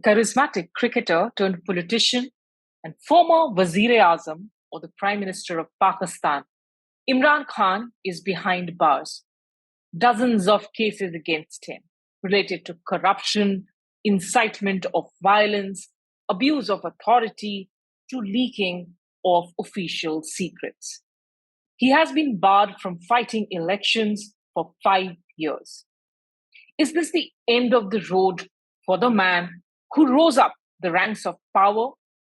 charismatic cricketer turned politician and former Wazir-e-Azam or the Prime Minister of Pakistan, Imran Khan is behind bars. Dozens of cases against him related to corruption, incitement of violence, abuse of authority, to leaking of official secrets. He has been barred from fighting elections for 5 years. Is this the end of the road for the man who rose up the ranks of power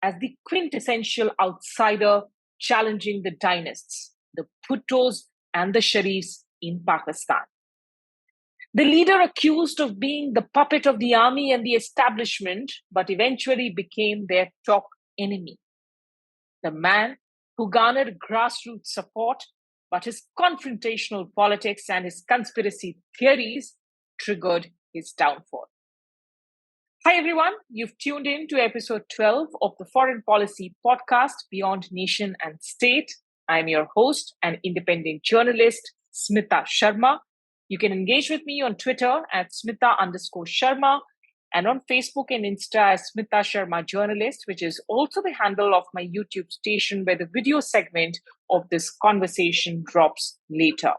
as the quintessential outsider challenging the dynasts, the Bhuttos and the Sharifs in Pakistan? The leader accused of being the puppet of the army and the establishment, but eventually became their top enemy. The man who garnered grassroots support, but his confrontational politics and his conspiracy theories triggered his downfall. Hi, everyone. You've tuned in to episode 12 of the Foreign Policy podcast, Beyond Nation and State. I'm your host and independent journalist, Smita Sharma. You can engage with me on Twitter at Smita_Sharma and on Facebook and Insta as Smita Sharma Journalist, which is also the handle of my YouTube station where the video segment of this conversation drops later.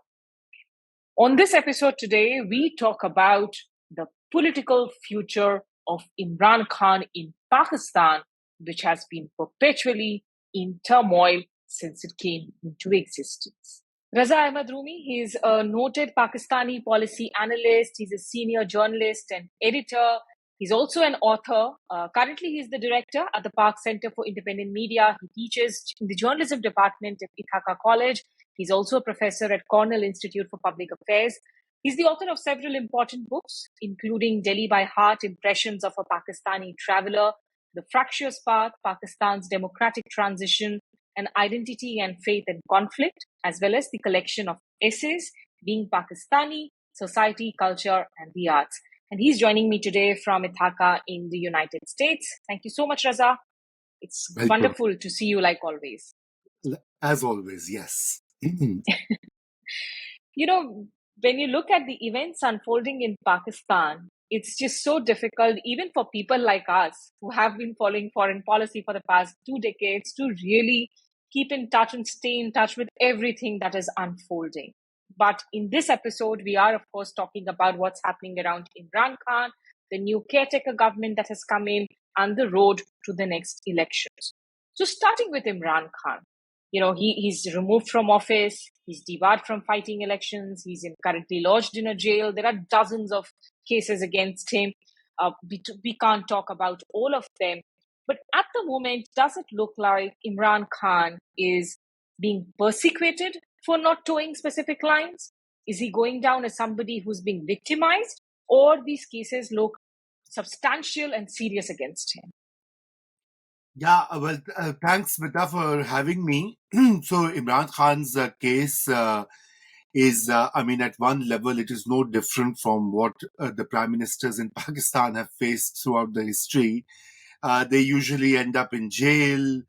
On this episode today, we talk about the political future of Imran Khan in Pakistan, which has been perpetually in turmoil since it came into existence. Raza Ahmad Rumi, he's a noted Pakistani policy analyst. He's a senior journalist and editor. He's also an author. Currently, he's the director at the Park Center for Independent Media. He teaches in the journalism department at Ithaca College. He's also a professor at Cornell Institute for Public Affairs. He's the author of several important books, including Delhi by Heart, Impressions of a Pakistani Traveler, The Fractious Path, Pakistan's Democratic Transition, and Identity and Faith and Conflict, as well as the collection of essays, Being Pakistani, Society, Culture, and the Arts. And he's joining me today from Ithaca in the United States. Thank you so much, Raza. It's wonderful to see you like always. As always, yes. You know, when you look at the events unfolding in Pakistan, it's just so difficult, even for people like us who have been following foreign policy for the past 2 decades, to really keep in touch and stay in touch with everything that is unfolding. But in this episode, we are, of course, talking about what's happening around Imran Khan, the new caretaker government that has come in, and the road to the next elections. So starting with Imran Khan, you know, he's removed from office, he's debarred from fighting elections, he's currently lodged in a jail. There are dozens of cases against him. We can't talk about all of them. But at the moment, does it look like Imran Khan is being persecuted for not towing specific lines? Is he going down as somebody who's being victimized? Or these cases look substantial and serious against him? Yeah, well, thanks, Smita, for having me. So Imran Khan's case is, at one level, it is no different from what the prime ministers in Pakistan have faced throughout the history. They usually end up in jail.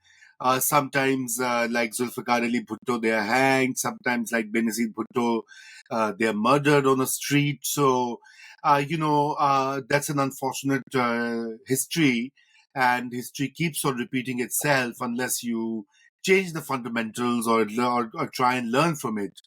Sometimes, like Zulfikar Ali Bhutto, they are hanged. Sometimes, like Benazir Bhutto, they are murdered on a street. So, that's an unfortunate history. And history keeps on repeating itself unless you change the fundamentals or try and learn from it.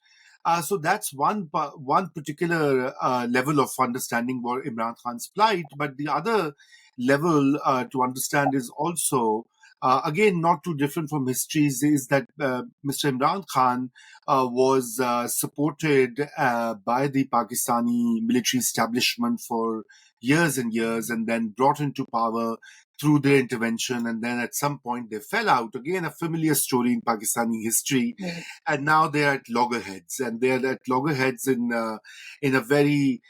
So that's one particular level of understanding what Imran Khan's plight. But the other level to understand is also, again, not too different from histories, is that Mr. Imran Khan was supported by the Pakistani military establishment for years and years, and then brought into power through their intervention, and then at some point they fell out. Again, a familiar story in Pakistani history. Yes. And now they're at loggerheads, and they're at loggerheads in a very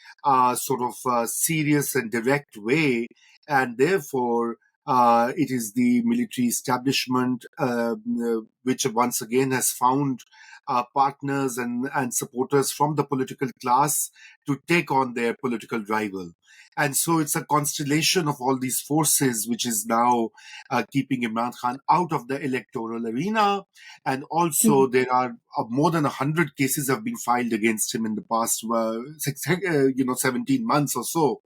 serious and direct way, and therefore it is the military establishment which once again has found partners and supporters from the political class to take on their political rival. And so it's a constellation of all these forces which is now keeping Imran Khan out of the electoral arena. And also there are more than 100 cases have been filed against him in the past 17 months or so.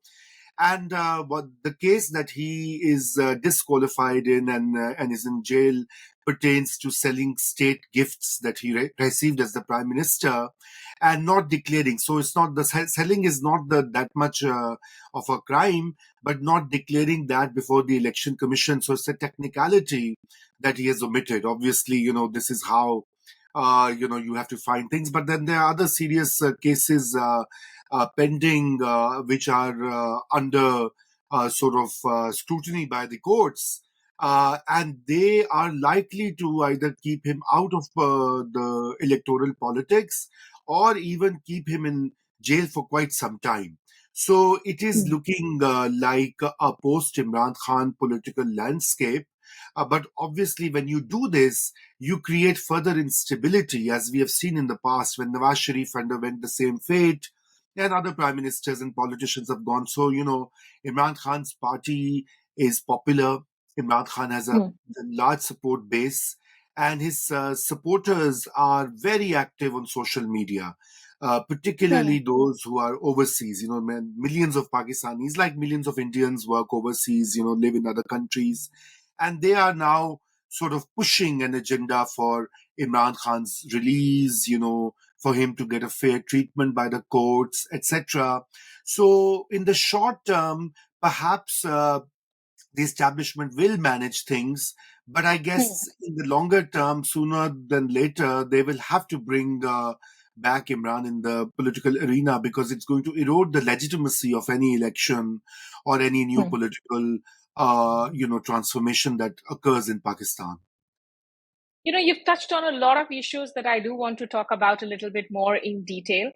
And what the case that he is disqualified in and is in jail pertains to selling state gifts that he received as the prime minister and not declaring. So it's not the selling is not that much of a crime, but not declaring that before the election commission. So it's a technicality that he has omitted. Obviously, this is how you have to find things. But then there are other serious cases pending, which are under sort of scrutiny by the courts. And they are likely to either keep him out of the electoral politics or even keep him in jail for quite some time. So it is looking like a post Imran Khan political landscape. But obviously, when you do this, you create further instability, as we have seen in the past when Nawaz Sharif underwent the same fate, and other prime ministers and politicians have gone. So, Imran Khan's party is popular. Imran Khan has a large support base, and his supporters are very active on social media, particularly those who are overseas. Millions of Pakistanis, like millions of Indians, work overseas, live in other countries. And they are now sort of pushing an agenda for Imran Khan's release, for him to get a fair treatment by the courts, etc. So, in the short term, perhaps the establishment will manage things, but I guess in the longer term, sooner than later, they will have to bring back Imran in the political arena because it's going to erode the legitimacy of any election or any new political, transformation that occurs in Pakistan. You've touched on a lot of issues that I do want to talk about a little bit more in detail.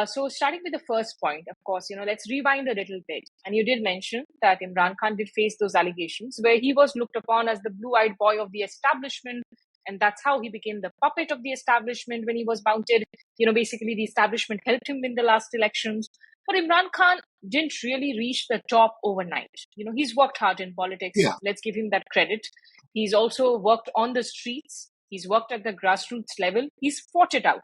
So starting with the first point, of course, let's rewind a little bit. And you did mention that Imran Khan did face those allegations where he was looked upon as the blue-eyed boy of the establishment. And that's how he became the puppet of the establishment when he was mounted. Basically the establishment helped him win the last elections. But Imran Khan didn't really reach the top overnight. He's worked hard in politics. Yeah. Let's give him that credit. He's also worked on the streets. He's worked at the grassroots level. He's fought it out.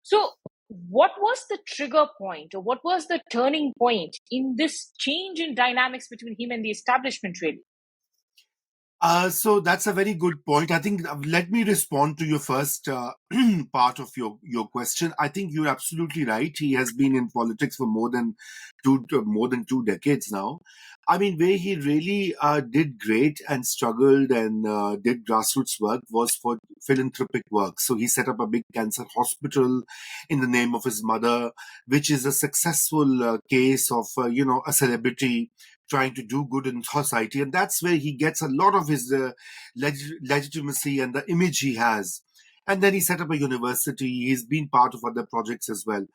So what was the trigger point or what was the turning point in this change in dynamics between him and the establishment, really? So that's a very good point. I think let me respond to your first part of your question. I think you're absolutely right. He has been in politics for more than 2 decades now. I mean, where he really did great and struggled and did grassroots work was for philanthropic work. So he set up a big cancer hospital in the name of his mother, which is a successful case of a celebrity trying to do good in society. And that's where he gets a lot of his legitimacy and the image he has. And then he set up a university. He's been part of other projects as well.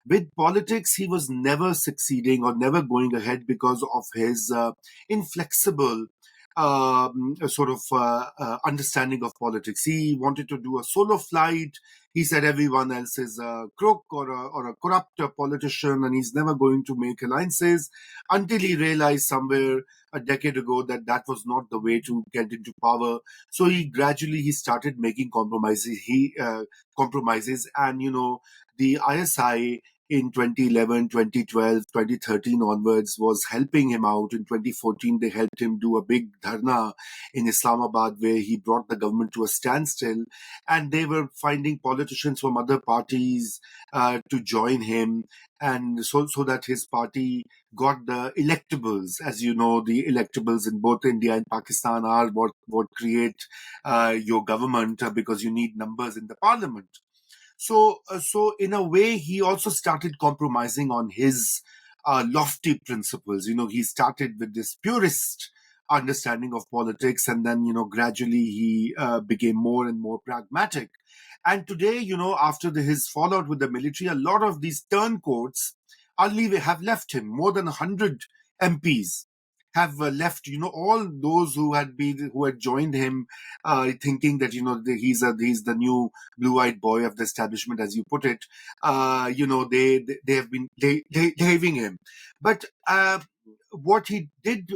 With politics, he was never succeeding or never going ahead because of his inflexible sort of understanding of politics. He wanted to do a solo flight. He said everyone else is a crook or a corrupt politician, and he's never going to make alliances until he realized somewhere a decade ago that that was not the way to get into power. So he started making compromises. Compromises, and the ISI in 2011, 2012, 2013 onwards was helping him out. In 2014, they helped him do a big dharna in Islamabad where he brought the government to a standstill, and they were finding politicians from other parties to join him, and so that his party got the electables. As you know, the electables in both India and Pakistan are what create your government because you need numbers in the parliament. So in a way, he also started compromising on his lofty principles. He started with this purist understanding of politics, and then gradually he became more and more pragmatic. And today, after his fallout with the military, a lot of these turncoats have left him. More than 100 MPs have left. All those who had joined him, thinking that he's the new blue-eyed boy of the establishment, as you put it. They have been leaving him. But what he did,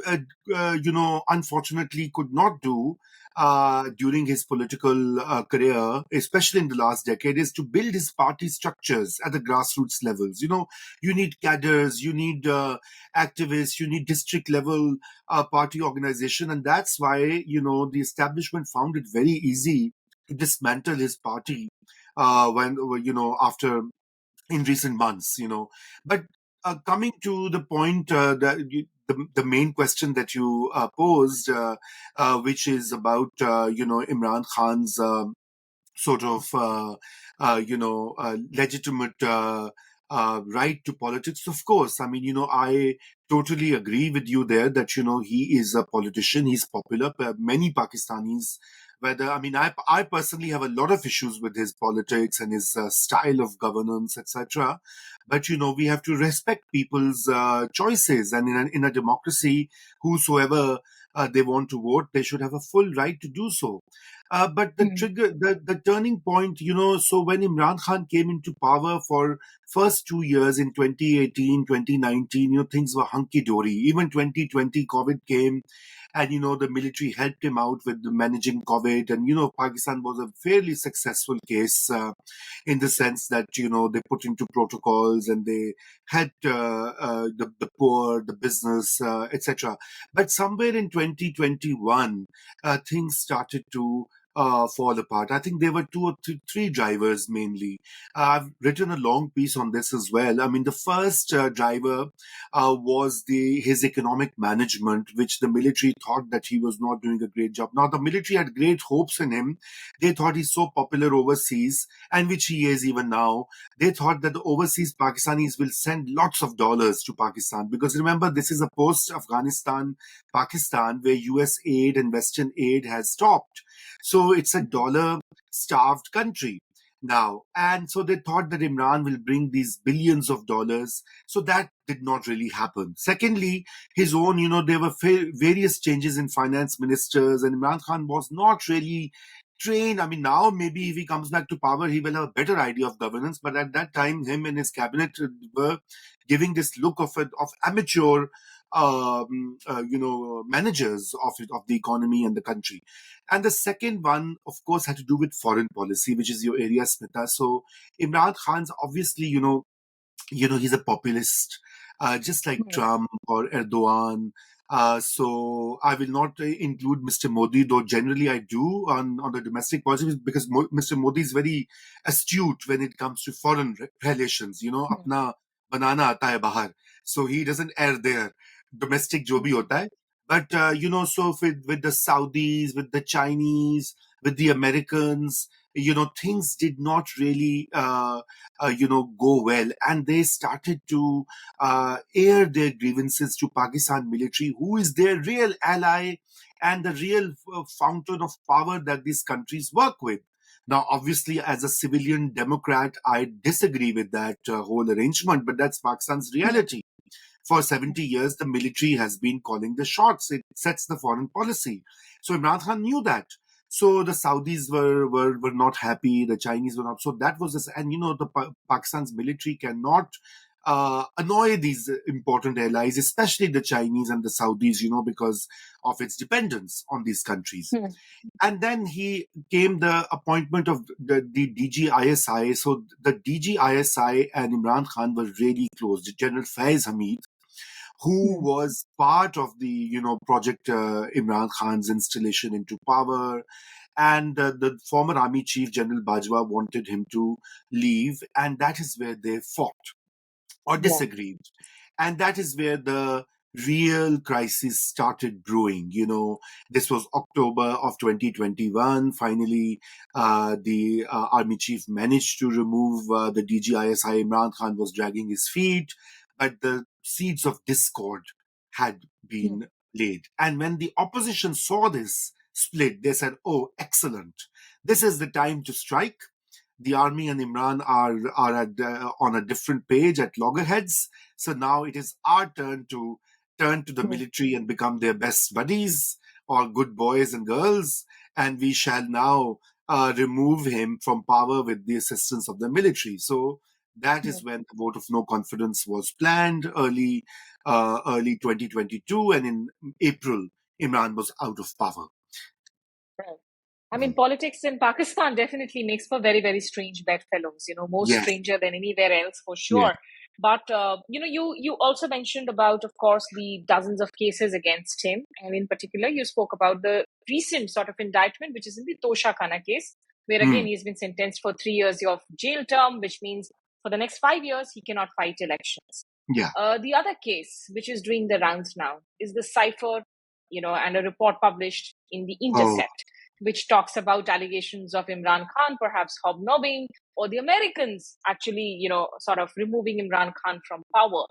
unfortunately could not do during his political career, especially in the last decade, is to build his party structures at the grassroots levels. You need cadres, you need activists, you need district level party organization. And that's why, the establishment found it very easy to dismantle his party after in recent months. But coming to the point, the main question that you posed, which is about Imran Khan's sort of legitimate right to politics. Of course, I mean, I totally agree with you there that he is a politician, he's popular. Many Pakistanis, whether, I mean, I personally have a lot of issues with his politics and his style of governance, etc. But we have to respect people's choices, and in a democracy, whosoever they want to vote, they should have a full right to do so. But the trigger, the turning point, so when Imran Khan came into power for first 2 years in 2018, 2019, things were hunky-dory. Even 2020, COVID came, and, the military helped him out with managing COVID. And, Pakistan was a fairly successful case in the sense that, they put into protocols and they helped the poor, the business, etc. But somewhere in 2021, things started to fall apart. I think there were two or three drivers mainly. I've written a long piece on this as well. I mean, the first driver was his economic management, which the military thought that he was not doing a great job. Now, the military had great hopes in him. They thought he's so popular overseas, and which he is even now. They thought that the overseas Pakistanis will send lots of dollars to Pakistan, because remember, this is a post-Afghanistan Pakistan where US aid and Western aid has stopped. So it's a dollar-starved country now. And so they thought that Imran will bring these billions of dollars. So that did not really happen. Secondly, his own, there were various changes in finance ministers, and Imran Khan was not really trained. I mean, now maybe if he comes back to power, he will have a better idea of governance. But at that time, him and his cabinet were giving this look of amateur, managers of the economy and the country. And the second one, of course, had to do with foreign policy, which is your area, Smita. So Imran Khan's obviously, he's a populist, just like Trump or Erdogan. So I will not include Mr. Modi, though generally I do on the domestic policy, because Mr. Modi is very astute when it comes to foreign relations. Apna banana aata hai bahar. So he doesn't err there. Domestic jo bhi hota hai. But, so with the Saudis, with the Chinese, with the Americans, things did not really, go well. And they started to air their grievances to Pakistan military, who is their real ally and the real fountain of power that these countries work with. Now, obviously, as a civilian Democrat, I disagree with that whole arrangement, but that's Pakistan's reality. For 70 years, the military has been calling the shots. It sets the foreign policy. So Imran Khan knew that. So the Saudis were not happy. The Chinese were not. So that was this. And, the Pakistan's military cannot annoy these important allies, especially the Chinese and the Saudis, because of its dependence on these countries. And then he came the appointment of the DGISI. So the DGISI and Imran Khan were really close. General Faiz Hamid, who was part of the, project Imran Khan's installation into power. And the former army chief, General Bajwa, wanted him to leave. And that is where they fought or disagreed. And that is where the real crisis started brewing. This was October of 2021. Finally, the army chief managed to remove the DGISI. Imran Khan was dragging his feet, but the seeds of discord had been laid. And when the opposition saw this split, they said, oh, excellent. This is the time to strike. The army and Imran are on a different page at loggerheads. So now it is our turn to turn to the military and become their best buddies or good boys and girls. And we shall now remove him from power with the assistance of the military. So that is when the vote of no confidence was planned early early 2022, and in April, Imran was out of power. Right. I mean, politics in Pakistan definitely makes for very, very strange bedfellows, more Yes, stranger than anywhere else for yes. sure. But, you also mentioned about, of course, the dozens of cases against him. And in particular, you spoke about the recent sort of indictment, which is in the Tosha Khana case, where again, Hmm. he's been sentenced for 3 years of jail term, which means for the next 5 years, he cannot fight elections. Yeah. The other case, which is doing the rounds now, is the cipher, and a report published in The Oh, Intercept, which talks about allegations of Imran Khan perhaps hobnobbing, or the Americans actually, sort of removing Imran Khan from power.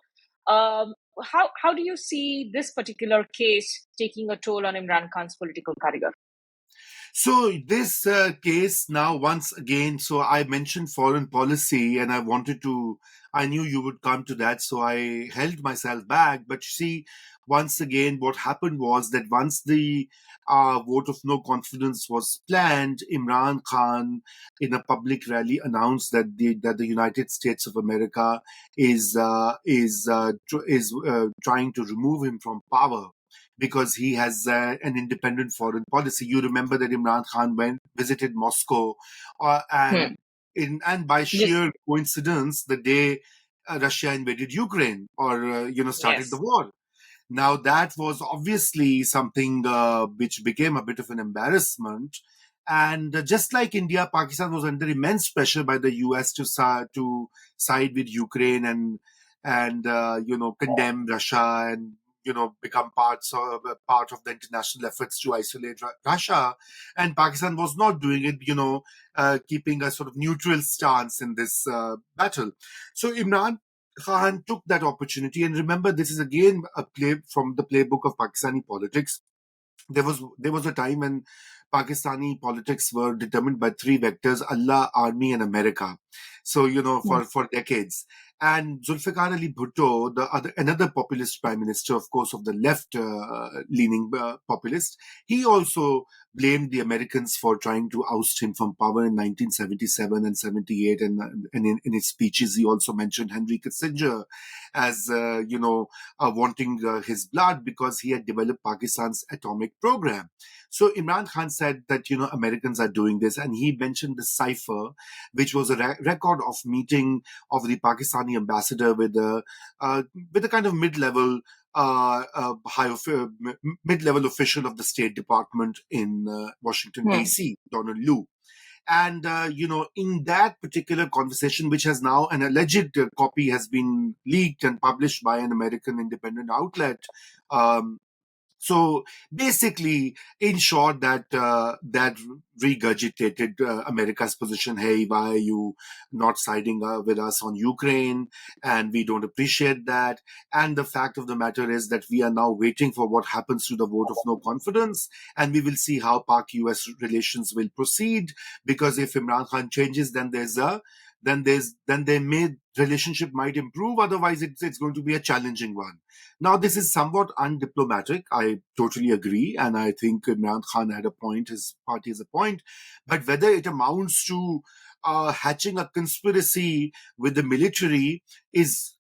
How do you see this particular case taking a toll on Imran Khan's political career? so this case now, once again, so I mentioned foreign policy, and I knew you would come to that, so I held myself back. But see, once again, what happened was that once the vote of no confidence was planned, Imran Khan, in a public rally, announced that the United States of America is trying to remove him from power because he has an independent foreign policy. You remember that Imran Khan visited Moscow, Hmm. and by Yes. sheer coincidence, the day Russia invaded Ukraine, or started the Yes. war. Now, that was obviously something which became a bit of an embarrassment. And just like India, Pakistan was under immense pressure by the US to side with Ukraine and condemn Russia and become part of the international efforts to isolate Russia. And Pakistan was not doing it, keeping a sort of neutral stance in this battle. So Imran Khan took that opportunity, and remember, this is again a play from the playbook of Pakistani politics. There was a time when Pakistani politics were determined by three vectors: Allah, army, and America. So Hmm. for decades. And Zulfikar Ali Bhutto, another populist prime minister, of course, of the left leaning populist, he also blamed the Americans for trying to oust him from power in 1977 and 78. And in his speeches, he also mentioned Henry Kissinger as wanting his blood because he had developed Pakistan's atomic program. So Imran Khan said that Americans are doing this, and he mentioned the cipher, which was a record of meeting of the Pakistani ambassador with a kind of mid-level mid-level official of the State Department in Washington Hmm. D.C., Donald Lu. And in that particular conversation, which has now an alleged copy has been leaked and published by an American independent outlet. Um, so basically, in short, that regurgitated America's position. Hey, why are you not siding with us on Ukraine? And we don't appreciate that. And the fact of the matter is that we are now waiting for what happens to the vote of no confidence, and we will see how Pak-US relations will proceed. Because if Imran Khan changes, then their relationship might improve. Otherwise, it's going to be a challenging one. Now, this is somewhat undiplomatic. I totally agree. And I think Imran Khan had a point, his party has a point. But whether it amounts to hatching a conspiracy with the military is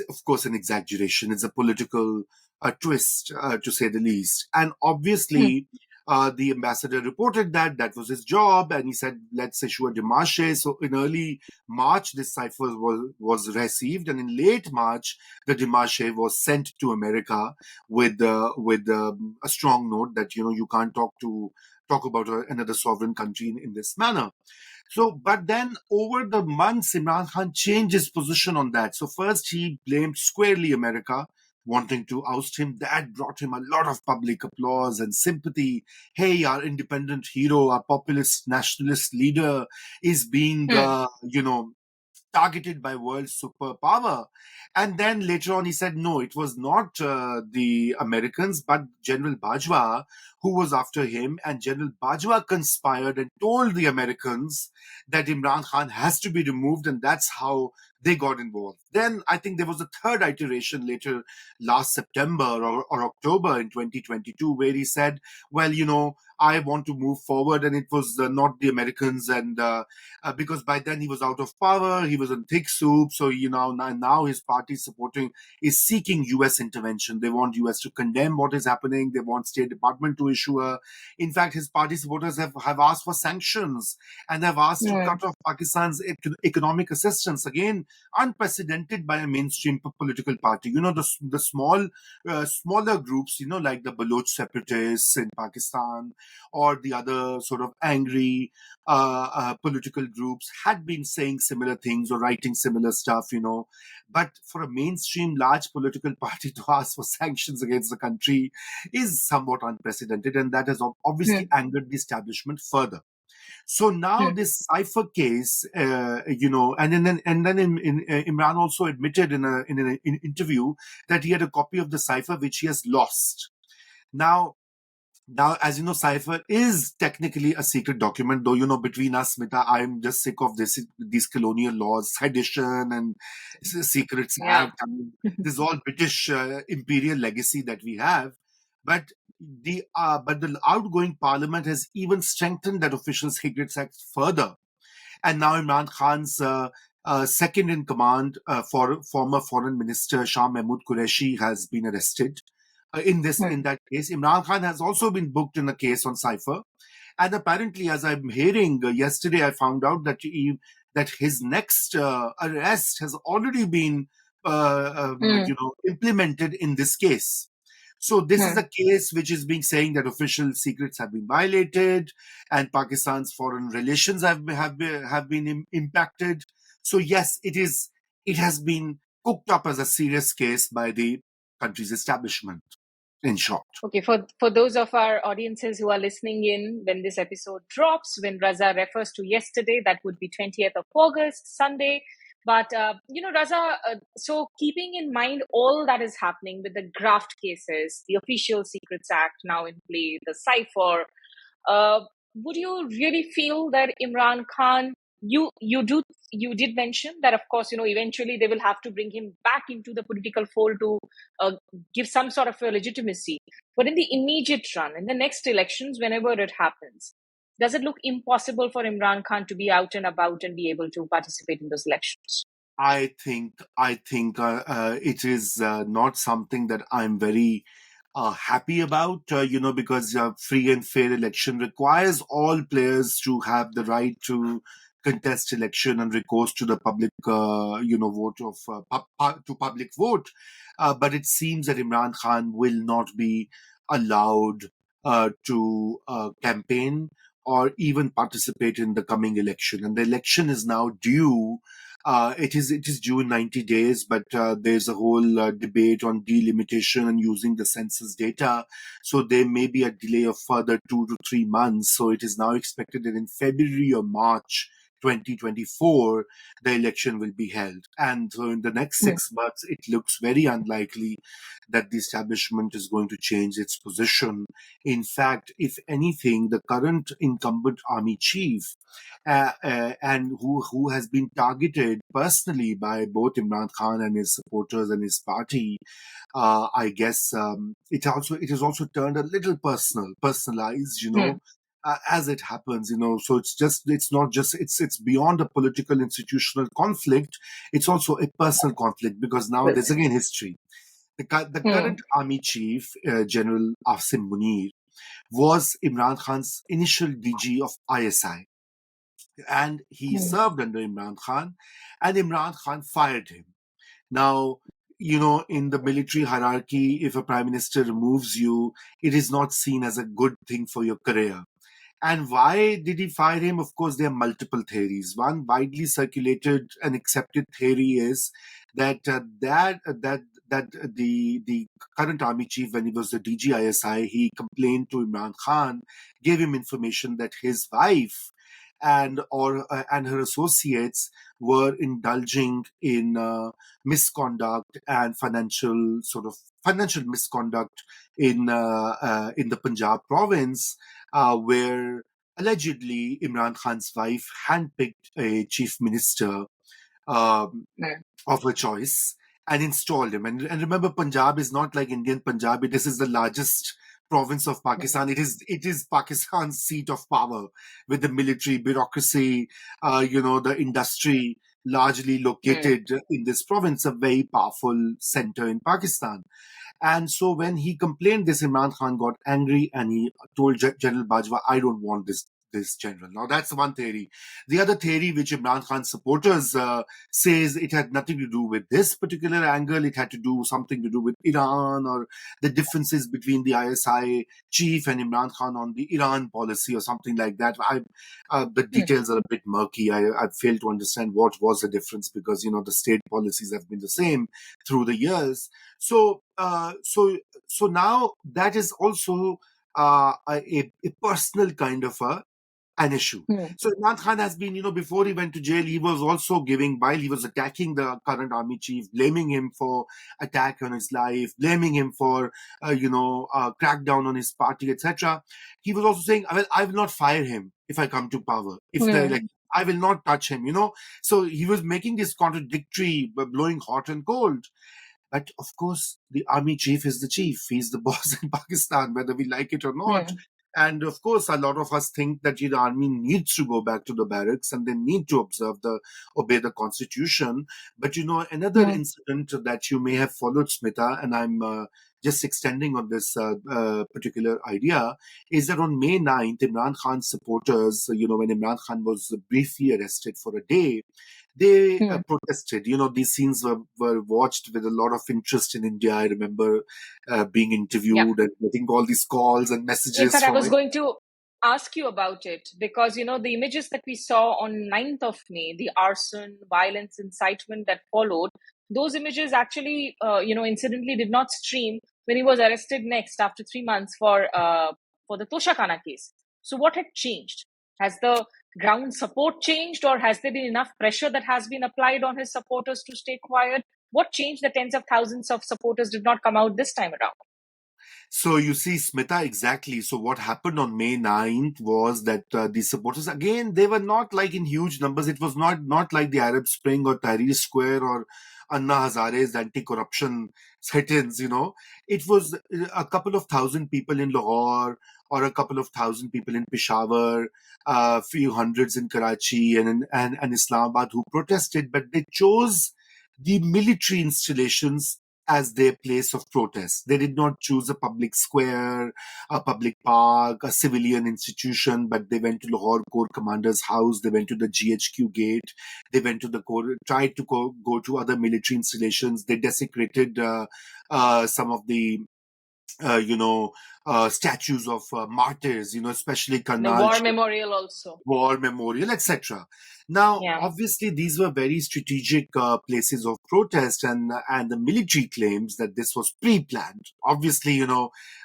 of course, an exaggeration. It's a political twist, to say the least. And Hmm. obviously, the ambassador reported that that was his job, and he said, let's issue a demarche. So in early March, this cipher was received, and in late March, the demarche was sent to America with a strong note that you can't talk about another sovereign country in this manner. So, but then over the months, Imran Khan changed his position on that. So first he blamed squarely America, wanting to oust him. That brought him a lot of public applause and sympathy. Hey, our independent hero, our populist nationalist leader is being, Hmm. targeted by world superpower. And then later on, he said, no, it was not the Americans, but General Bajwa who was after him. And General Bajwa conspired and told the Americans that Imran Khan has to be removed. And that's how they got involved. Then I think there was a third iteration later last September or October in 2022, where he said, well, I want to move forward, and it was not the Americans, and because by then he was out of power, he was in thick soup. So now his party is seeking U.S. intervention. They want U.S. to condemn what is happening. They want State Department to issue a. In fact, his party supporters have asked for sanctions and have asked to cut off Pakistan's economic assistance. Again, unprecedented by a mainstream political party. The smaller groups, like the Baloch separatists in Pakistan or the other sort of angry political groups had been saying similar things or writing similar stuff, But for a mainstream large political party to ask for sanctions against the country is somewhat unprecedented, and that has obviously angered the establishment further. So now this cipher case, and then Imran also admitted in an interview that he had a copy of the cipher which he has lost. Now, as you know, cipher is technically a secret document, though, between us, Smita, I'm just sick of these colonial laws, sedition and Secrets Act. I mean, this is all British imperial legacy that we have. But the outgoing parliament has even strengthened that official Secrets Act further. And now Imran Khan's second in command, former Foreign Minister Shah Mahmood Qureshi, has been arrested. In that case, Imran Khan has also been booked in a case on cipher, and apparently, as I'm hearing yesterday, I found out that his next arrest has already been implemented in this case. So this is a case which is being saying that official secrets have been violated, and Pakistan's foreign relations have been impacted. So yes, it has been cooked up as a serious case by the country's establishment. In short. Okay, for those of our audiences who are listening in when this episode drops, when Raza refers to yesterday, that would be 20th of August, Sunday. But, Raza, so keeping in mind all that is happening with the graft cases, the Official Secrets Act now in play, the cipher, would you really feel that Imran Khan, you did mention that, of course, eventually they will have to bring him back into the political fold to give some sort of a legitimacy. But in the immediate run, in the next elections, whenever it happens, does it look impossible for Imran Khan to be out and about and be able to participate in those elections? I think it is not something that I'm very happy about, because free and fair election requires all players to have the right to contest election and recourse to the public, vote to public vote. But it seems that Imran Khan will not be allowed to campaign or even participate in the coming election. And the election is now due. It is due in 90 days, but there's a whole debate on delimitation and using the census data. So there may be a delay of further 2 to 3 months. So it is now expected that in February or March 2024, the election will be held. And so in the next 6 months, it looks very unlikely that the establishment is going to change its position. In fact, if anything, the current incumbent army chief, and who has been targeted personally by both Imran Khan and his supporters and his party, I guess it has also turned a little personalized, as it happens, so it's beyond a political institutional conflict. It's also a personal conflict, because now there's again history. The current army chief, General Asim Munir, was Imran Khan's initial DG of ISI, and he served under Imran Khan, and Imran Khan fired him. Now, in the military hierarchy, if a prime minister removes you, it is not seen as a good thing for your career. And why did he fire him? Of course, there are multiple theories. One widely circulated and accepted theory is that the current army chief, when he was the DGISI, he complained to Imran Khan, gave him information that his wife and her associates were indulging in misconduct and financial misconduct in the Punjab province, where allegedly Imran Khan's wife handpicked a chief minister of her choice and installed him. And remember, Punjab is not like Indian Punjabi. This is the largest province of Pakistan. It is Pakistan's seat of power, with the military, bureaucracy, the industry largely located in this province, a very powerful center in Pakistan. And so when he complained this, Imran Khan got angry and he told General Bajwa, I don't want this general. Now that's one theory. The other theory, which Imran Khan supporters says, it had nothing to do with this particular angle. It had to do something to do with Iran, or the differences between the ISI chief and Imran Khan on the Iran policy or something like that. The details are a bit murky. I fail to understand what was the difference, because the state policies have been the same through the years. So now that is also a personal kind of an issue. So Imran Khan has been, before he went to jail, he was also while he was attacking the current army chief, blaming him for attack on his life, blaming him for, crackdown on his party, etc. He was also saying, I will not fire him if I come to power. I will not touch him, So he was making this contradictory, blowing hot and cold. But of course, the army chief is the chief. He's the boss in Pakistan, whether we like it or not. And of course, a lot of us think that the army needs to go back to the barracks and they need to obey the constitution. But another incident that you may have followed, Smita, and I'm just extending on this particular idea, is that on May 9th, Imran Khan's supporters, when Imran Khan was briefly arrested for a day, they protested. These scenes were watched with a lot of interest in India. I remember being interviewed and getting all these calls and messages. In fact, I was going to ask you about it, because, the images that we saw on 9th of May, the arson, violence, incitement that followed, those images actually, incidentally did not stream when he was arrested next after 3 months for the Toshakana case. So what had changed? Has the ground support changed, or has there been enough pressure that has been applied on his supporters to stay quiet? What changed that tens of thousands of supporters did not come out this time around? So you see, Smita, exactly. So what happened on May 9th was that the supporters, again, they were not like in huge numbers. It was not like the Arab Spring or Tahrir Square or Anna Hazare's anti-corruption sit-ins, It was a couple of thousand people in Lahore, or a couple of thousand people in Peshawar, a few hundreds in Karachi and Islamabad who protested, but they chose the military installations as their place of protest. They did not choose a public square, a public park, a civilian institution, but they went to Lahore Corps Commander's house, they went to the GHQ gate, they went to the Corps, tried to go to other military installations. They desecrated some of the statues of martyrs, especially Karnal. The war memorial also. War memorial, etc. Now, obviously, these were very strategic places of protest, and the military claims that this was pre-planned. Obviously,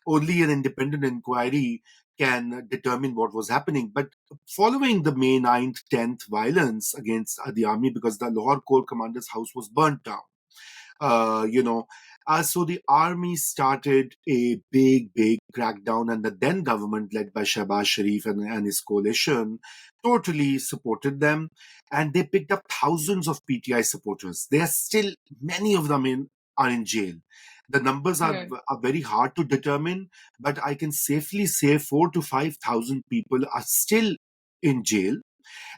only an independent inquiry can determine what was happening. But following the May 9th, 10th violence against the army, because the Lahore Corps Commander's house was burnt down, so the army started a big crackdown, and the then government, led by Shehbaz Sharif and his coalition, totally supported them, and they picked up thousands of PTI supporters. There are still many of them are in jail. The numbers are very hard to determine, but I can safely say 4,000 to 5,000 people are still in jail.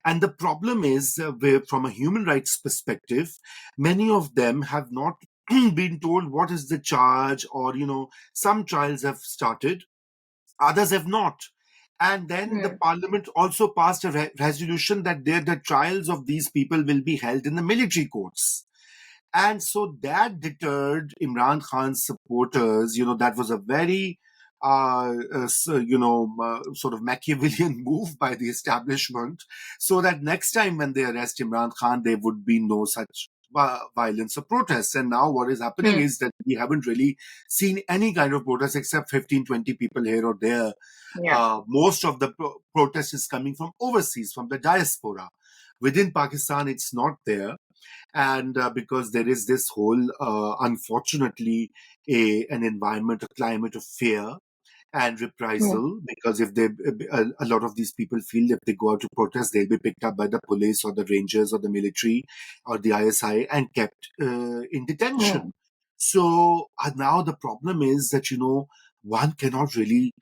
And the problem is, from a human rights perspective, many of them have not been told what is the charge, or, some trials have started, others have not. And then the parliament also passed a resolution that the trials of these people will be held in the military courts. And so that deterred Imran Khan's supporters. That was a very sort of Machiavellian move by the establishment, so that next time when they arrest Imran Khan, there would be no such violence or protests. And now what is happening is that we haven't really seen any kind of protest except 15, 20 people here or there. Most of the protest is coming from overseas, from the diaspora. Within Pakistan, it's not there. And because there is this whole, unfortunately, an environment, a climate of fear and reprisal, because if a lot of these people feel if they go out to protest, they'll be picked up by the police or the rangers or the military or the ISI and kept in detention. So now the problem is that, one cannot really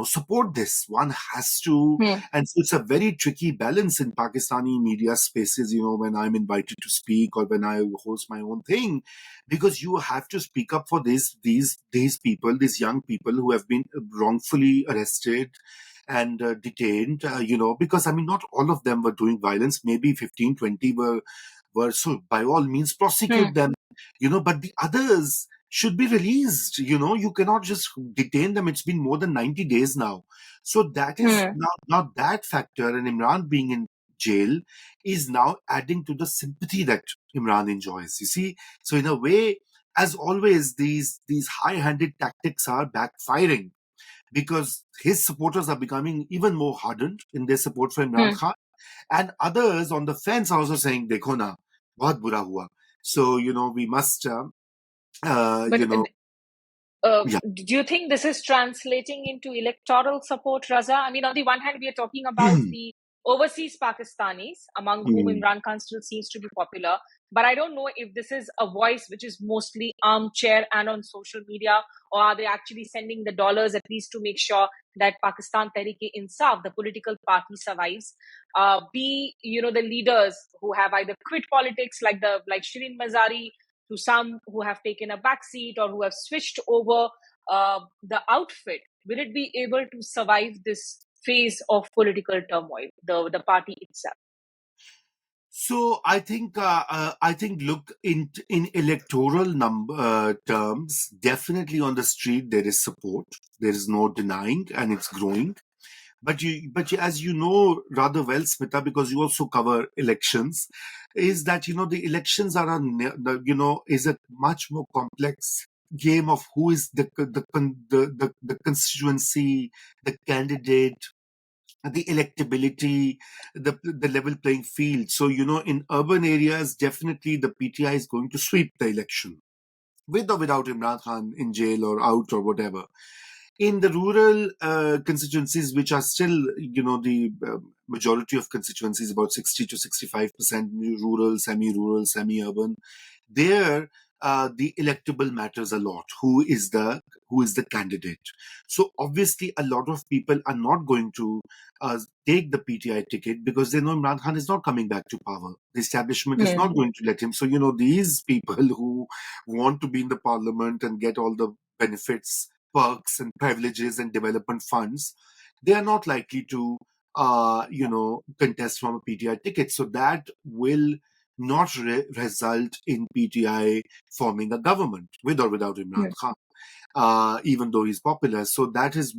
support this. One has to, and so it's a very tricky balance in Pakistani media spaces, when I'm invited to speak or when I host my own thing, because you have to speak up for these people, these young people who have been wrongfully arrested and detained, because I mean, not all of them were doing violence. Maybe 15, 20 were, so by all means prosecute them, but the others should be released. You cannot just detain them. It's been more than 90 days now. So that is now that factor, and Imran being in jail is now adding to the sympathy that Imran enjoys. You see, so in a way, as always, these high-handed tactics are backfiring, because his supporters are becoming even more hardened in their support for Imran Khan, and others on the fence are also saying, "Dekho na, bahut bura hua." So we must, But yeah. do you think this is translating into electoral support, Raza? I mean, on the one hand, we are talking about the overseas Pakistanis, among whom Imran Khan still seems to be popular. But I don't know if this is a voice which is mostly armchair and on social media, or are they actually sending the dollars at least to make sure that Pakistan Tehreek-e-Insaaf, the political party, survives? Be the leaders who have either quit politics, like Shirin Mazari, to some who have taken a backseat or who have switched over the outfit, will it be able to survive this phase of political turmoil, the party itself? So I think look, in electoral terms, definitely on the street there is support. There is no denying, and it's growing. But as you know rather well, Smita, because you also cover elections, is that the elections are is a much more complex game of who is the constituency, the candidate, the electability, the level playing field. So in urban areas, definitely the PTI is going to sweep the election, with or without Imran Khan in jail or out or whatever. In the rural constituencies, which are still, the majority of constituencies, about 60 to 65% rural, semi-rural, semi-urban, there the electable matters a lot. Who is the candidate? So obviously, a lot of people are not going to take the PTI ticket because they know Imran Khan is not coming back to power. The establishment is not going to let him. So these people who want to be in the parliament and get all the benefits, perks and privileges and development funds, they are not likely to contest from a PTI ticket. So that will not result in PTI forming a government, with or without Imran Khan, even though he's popular. So that is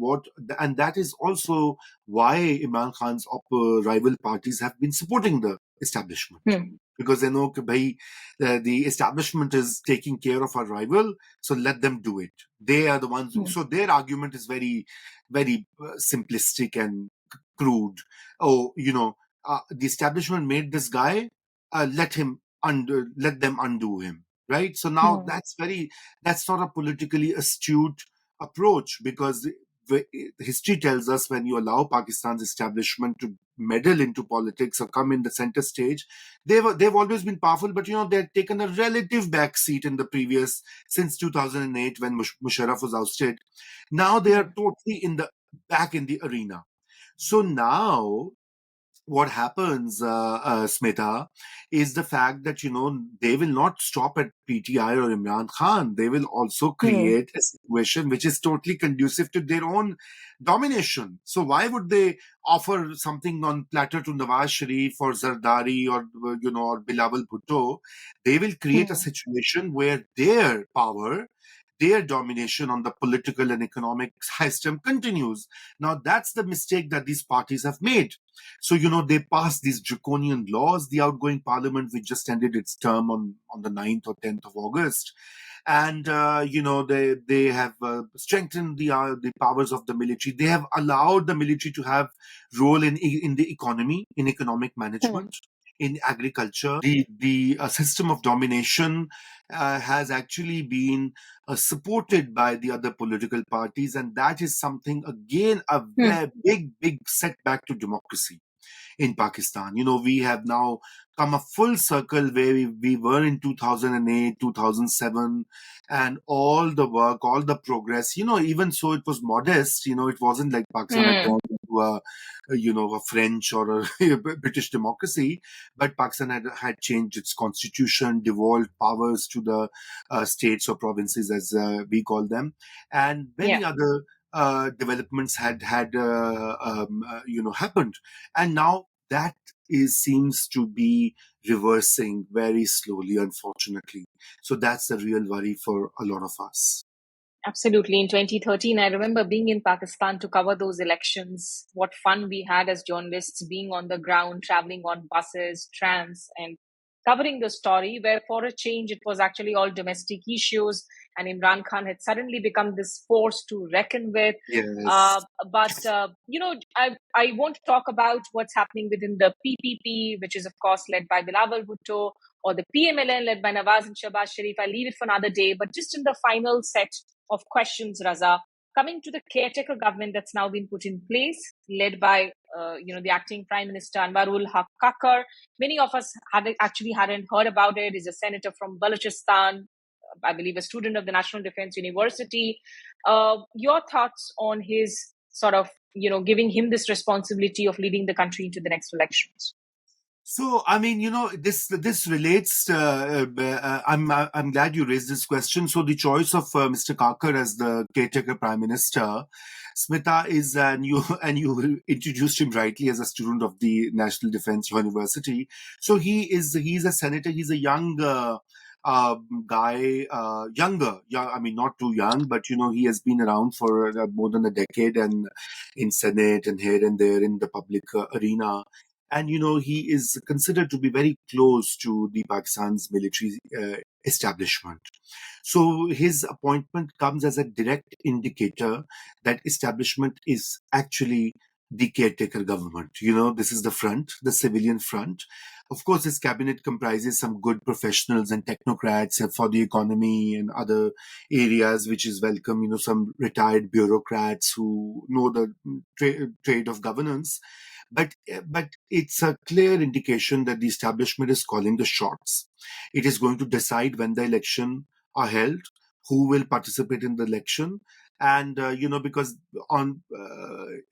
and that is also why Imran Khan's rival parties have been supporting the establishment. Because they know the establishment is taking care of our rival, so let them do it. They are the ones. So their argument is very, very simplistic and crude. Oh, the establishment made this guy. Let them undo him. Right. So now that's not a politically astute approach, because history tells us when you allow Pakistan's establishment to meddle into politics or come in the center stage, they've always been powerful, but they've taken a relative backseat in the previous, since 2008 when Musharraf was ousted. Now they are totally back in the arena. So now what happens, Smita, is the fact that they will not stop at PTI or Imran Khan. They will also create a situation which is totally conducive to their own domination. So why would they offer something on platter to Nawaz Sharif or Zardari or or Bilawal Bhutto? They will create a situation where their power, their domination on the political and economic system continues. Now, that's the mistake that these parties have made. So, they passed these draconian laws. The outgoing parliament, which just ended its term on the 9th or 10th of August. And, they have strengthened the powers of the military. They have allowed the military to have role in the economy, in economic management, in agriculture. The system of domination has actually been supported by the other political parties, and that is something, again, a very big setback to democracy. in Pakistan. We have now come a full circle where we were in 2008, 2007, and all the work, all the progress, even so it was modest, it wasn't like Pakistan had turned into a French or a British democracy, but Pakistan had changed its constitution, devolved powers to the states or provinces as we call them, and many Yeah. other developments had happened, and now that seems to be reversing very slowly, unfortunately. So that's the real worry for a lot of us. Absolutely. In 2013, I remember being in Pakistan to cover those elections. What fun we had as journalists being on the ground, traveling on buses, trams, and covering the story, where for a change, it was actually all domestic issues. And Imran Khan had suddenly become this force to reckon with. Yes. Uh, I won't talk about what's happening within the PPP, which is, of course, led by Bilawal Bhutto, or the PMLN led by Nawaz and Shahbaz Sharif. I leave it for another day. But just in the final set of questions, Raza, coming to the caretaker government that's now been put in place, led by the acting Prime Minister Anwarul Haq Kakar. Many of us hadn't heard about it. He's a senator from Balochistan, I believe a student of the National Defense University. Your thoughts on his sort of, giving him this responsibility of leading the country into the next elections? So, I mean, this relates. I'm glad you raised this question. So, the choice of Mr. Kakar as the caretaker prime minister, Smita, is and you introduced him rightly as a student of the National Defense University. So he's a senator. He's a young guy, young. I mean, not too young, but he has been around for more than a decade, and in Senate and here and there in the public arena. And he is considered to be very close to the Pakistan's military establishment. So his appointment comes as a direct indicator that establishment is actually the caretaker government. This is the front, the civilian front. Of course, his cabinet comprises some good professionals and technocrats for the economy and other areas, which is welcome. Some retired bureaucrats who know the trade of governance. But it's a clear indication that the establishment is calling the shots. It is going to decide when the election are held, who will participate in the election, and because on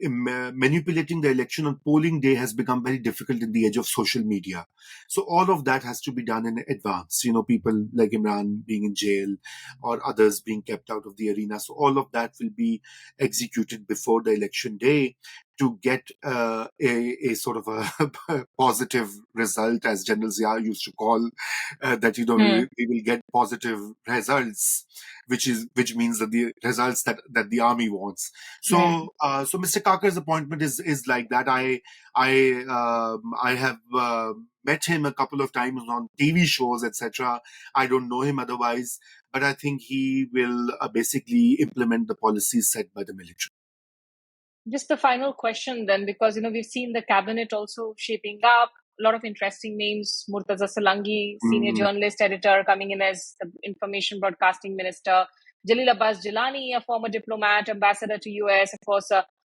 manipulating the election on polling day has become very difficult in the age of social media. So all of that has to be done in advance. People like Imran being in jail or others being kept out of the arena. So all of that will be executed before the election day to get a sort of a positive result, as General Zia used to call that. We will get positive results, which means that the results that the army wants. So so Mr. Kakar's appointment is like that. I have met him a couple of times on TV shows, etc. I don't know him otherwise, but I think he will basically implement the policies set by the military. Just the final question then, because we've seen the cabinet also shaping up. A lot of interesting names: Murtaza Salangi, senior journalist editor, coming in as the information broadcasting minister; Jalil Abbas Jilani, a former diplomat, ambassador to US, of course,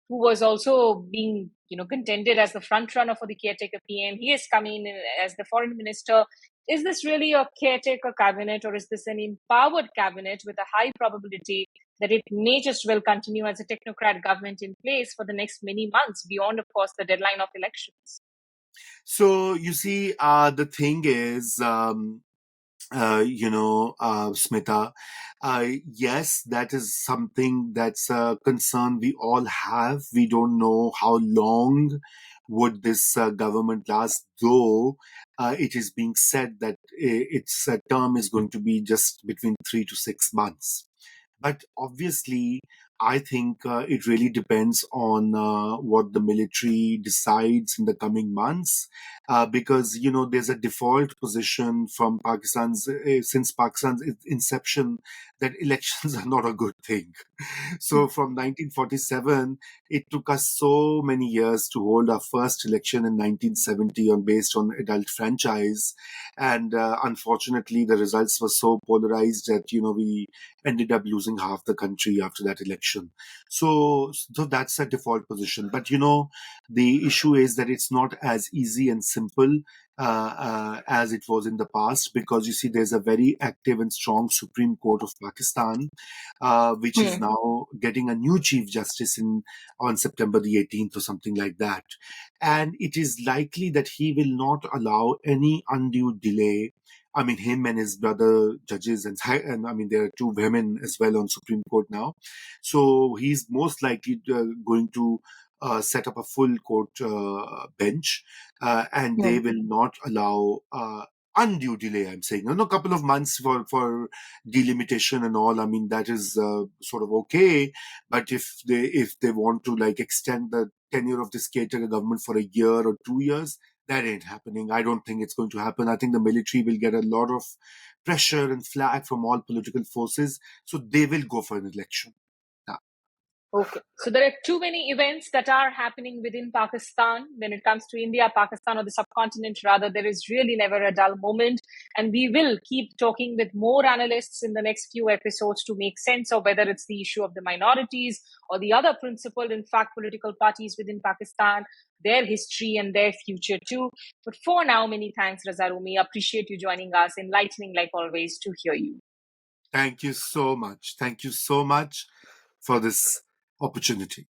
who was also being contended as the front runner for the caretaker PM. He is coming in as the foreign minister. Is this really a caretaker cabinet, or is this an empowered cabinet with a high probability that it may just well continue as a technocrat government in place for the next many months, beyond, of course, the deadline of elections? So you see, the thing is, Smita, yes, that is something that's a concern we all have. We don't know how long would this government last, though it is being said that its term is going to be just between 3 to 6 months. But obviously, I think it really depends on what the military decides in the coming months, because there's a default position from Pakistan's since Pakistan's inception that elections are not a good thing. So from 1947, it took us so many years to hold our first election in 1970 based on adult franchise, and unfortunately, the results were so polarized that we ended up losing half the country after that election. election. So that's a default position. But the issue is that it's not as easy and simple as it was in the past, because you see there's a very active and strong Supreme Court of Pakistan, which is now getting a new Chief Justice on September the 18th or something like that. And it is likely that he will not allow any undue delay. I mean, him and his brother judges, and I mean, there are two women as well on Supreme Court now. So he's most likely going to set up a full court bench, and they will not allow undue delay. I'm saying, a couple of months for delimitation and all. I mean, that is sort of okay. But if they want to extend the tenure of this caretaker government for a year or 2 years, that ain't happening. I don't think it's going to happen. I think the military will get a lot of pressure and flag from all political forces, so they will go for an election. Okay. So there are too many events that are happening within Pakistan. When it comes to India, Pakistan, or the subcontinent, rather, there is really never a dull moment. And we will keep talking with more analysts in the next few episodes to make sense of whether it's the issue of the minorities or the other principled, in fact, political parties within Pakistan, their history and their future too. But for now, many thanks, Raza Rumi. Appreciate you joining us. Enlightening, like always, to hear you. Thank you so much. Thank you so much for this opportunity.